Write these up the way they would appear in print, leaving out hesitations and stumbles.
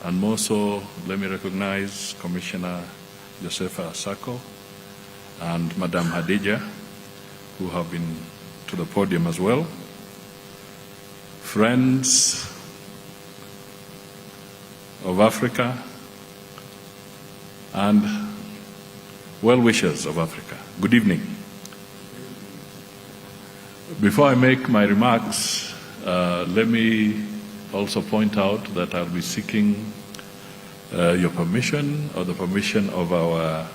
And more so, let me recognize Commissioner Josefa Sako and Madam Hadija, who have been to the podium as well. Friends of Africa and well-wishers of Africa, good evening. Before I make my remarks, let me also point out that I'll be seeking your permission or the permission of our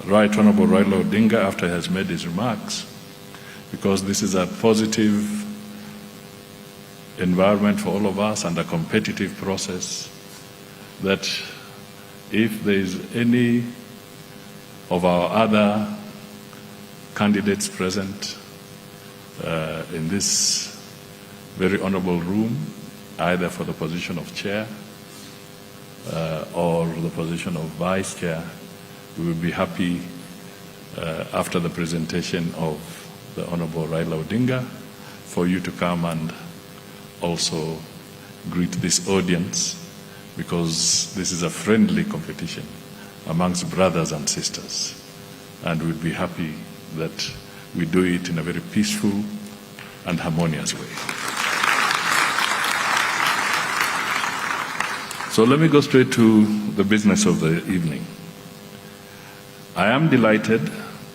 Right Honorable Raila Odinga after he has made his remarks, because this is a positive environment for all of us and a competitive process, that if there is any of our other candidates present in this very honorable room, either for the position of chair or the position of vice chair, we will be happy after the presentation of the Honorable Raila Odinga for you to come and also greet this audience, because this is a friendly competition amongst brothers and sisters, and we'll be happy that we do it in a very peaceful and harmonious way. So let me go straight to the business of the evening. I am delighted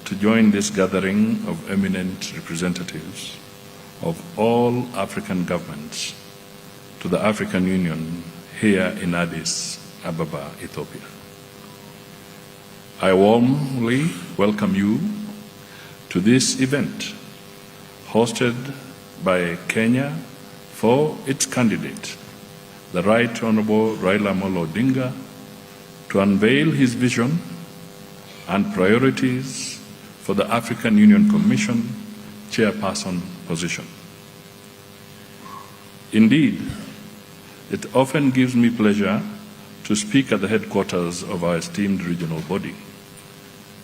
to join this gathering of eminent representatives of all African governments to the African Union here in Addis Ababa, Ethiopia. I warmly welcome you to this event hosted by Kenya for its candidate, the Right Honorable Raila Odinga, to unveil his vision and priorities for the African Union Commission chairperson position. Indeed, it often gives me pleasure to speak at the headquarters of our esteemed regional body,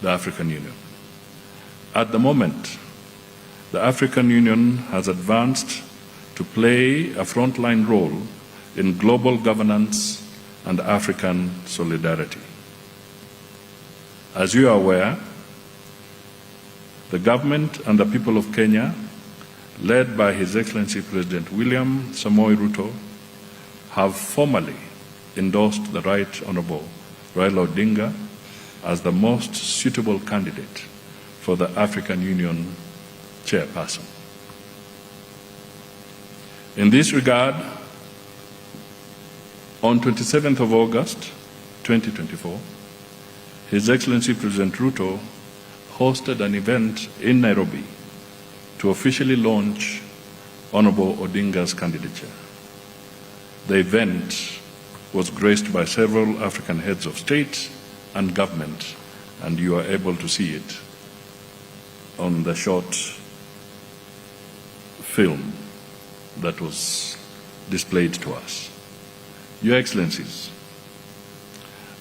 the African Union. At the moment, the African Union has advanced to play a frontline role in global governance and African solidarity. As you are aware, the government and the people of Kenya, led by His Excellency President William Samoei Ruto, have formally endorsed the Right Honorable Raila Odinga as the most suitable candidate for the African Union chairperson. In this regard, on 27th of August 2024, His Excellency President Ruto hosted an event in Nairobi to officially launch Honorable Odinga's candidature. The event was graced by several African heads of state and government, and you are able to see it on the short film that was displayed to us. Your Excellencies,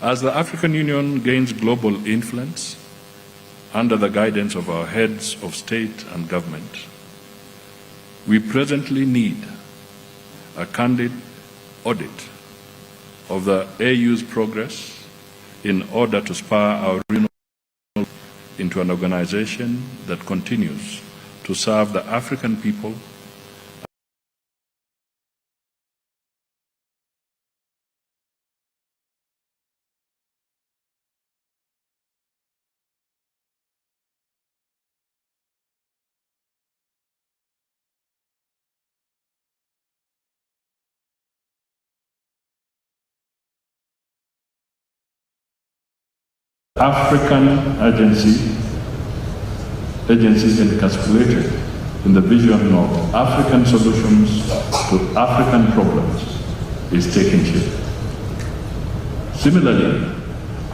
as the African Union gains global influence under the guidance of our heads of state and government, we presently need a candid audit of the AU's progress in order to spur our region into an organization that continues to serve the African people African agencies encapsulated in the vision of African solutions to African problems is taking shape. Similarly,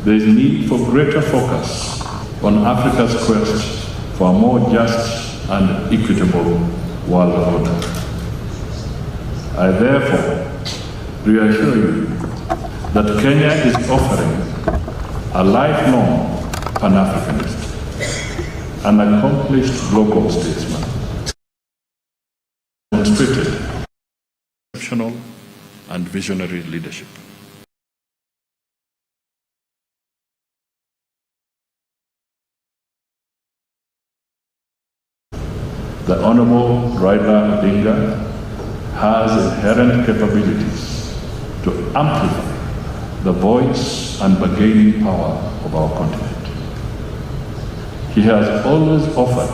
there is need for greater focus on Africa's quest for a more just and equitable world order. I therefore reassure you that Kenya is offering a lifelong Pan-Africanist, an accomplished global statesman, demonstrated exceptional and visionary leadership. The Honorable Raila Odinga has inherent capabilities to amplify the voice and bargaining power of our continent. He has always offered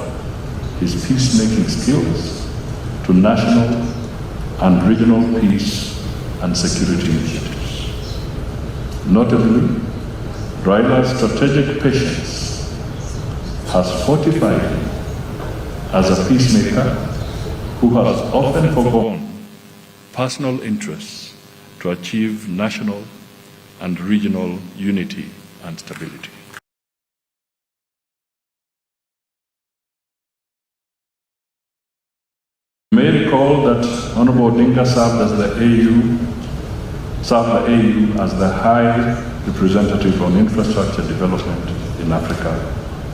his peacemaking skills to national and regional peace and security initiatives. Notably, Raila's strategic patience has fortified him as a peacemaker who has often forgone personal interests to achieve national and regional unity and stability. You may recall that Honorable Odinga served the AU as the High Representative on Infrastructure Development in Africa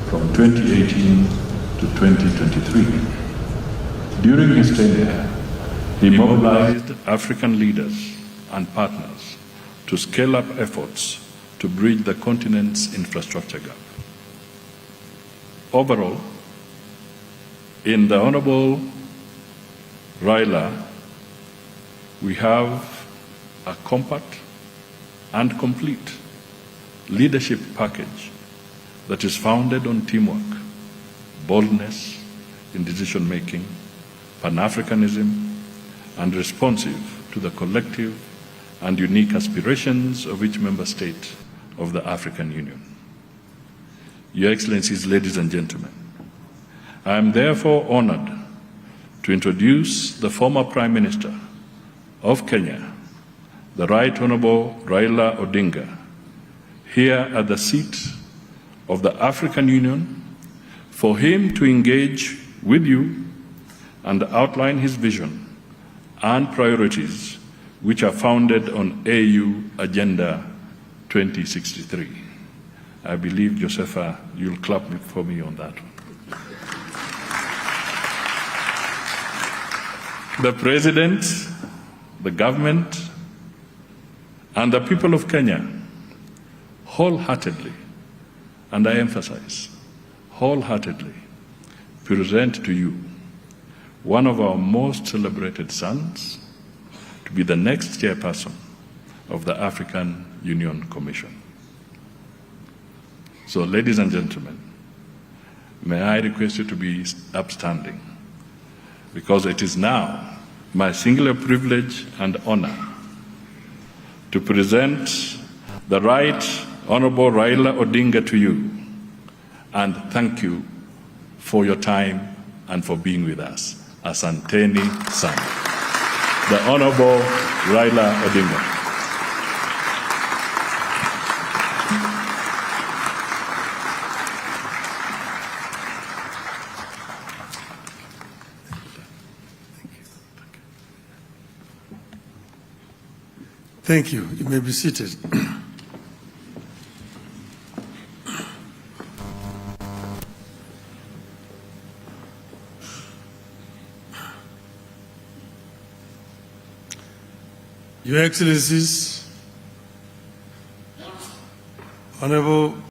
from 2018 to 2023. During his tenure, he mobilized African leaders and partners to scale up efforts to bridge the continent's infrastructure gap. Overall, in the Honorable Raila, we have a compact and complete leadership package that is founded on teamwork, boldness in decision-making, Pan-Africanism, and responsive to the collective and unique aspirations of each member state of the African Union. Your Excellencies, ladies and gentlemen, I am therefore honored to introduce the former Prime Minister of Kenya, the Right Honorable Raila Odinga, here at the seat of the African Union, for him to engage with you and outline his vision and priorities which are founded on AU Agenda 2063. I believe, Josefa, you'll clap for me on that one. The President, the government, and the people of Kenya wholeheartedly, and I emphasize, wholeheartedly present to you one of our most celebrated sons to be the next chairperson of the African Union Commission. So, ladies and gentlemen, may I request you to be upstanding, because it is now my singular privilege and honor to present the Right Honorable Raila Odinga to you, and thank you for your time and for being with us. Asanteni sana. The Honorable Raila Odinga. Thank you. You may be seated. Your Excellencies, Honorable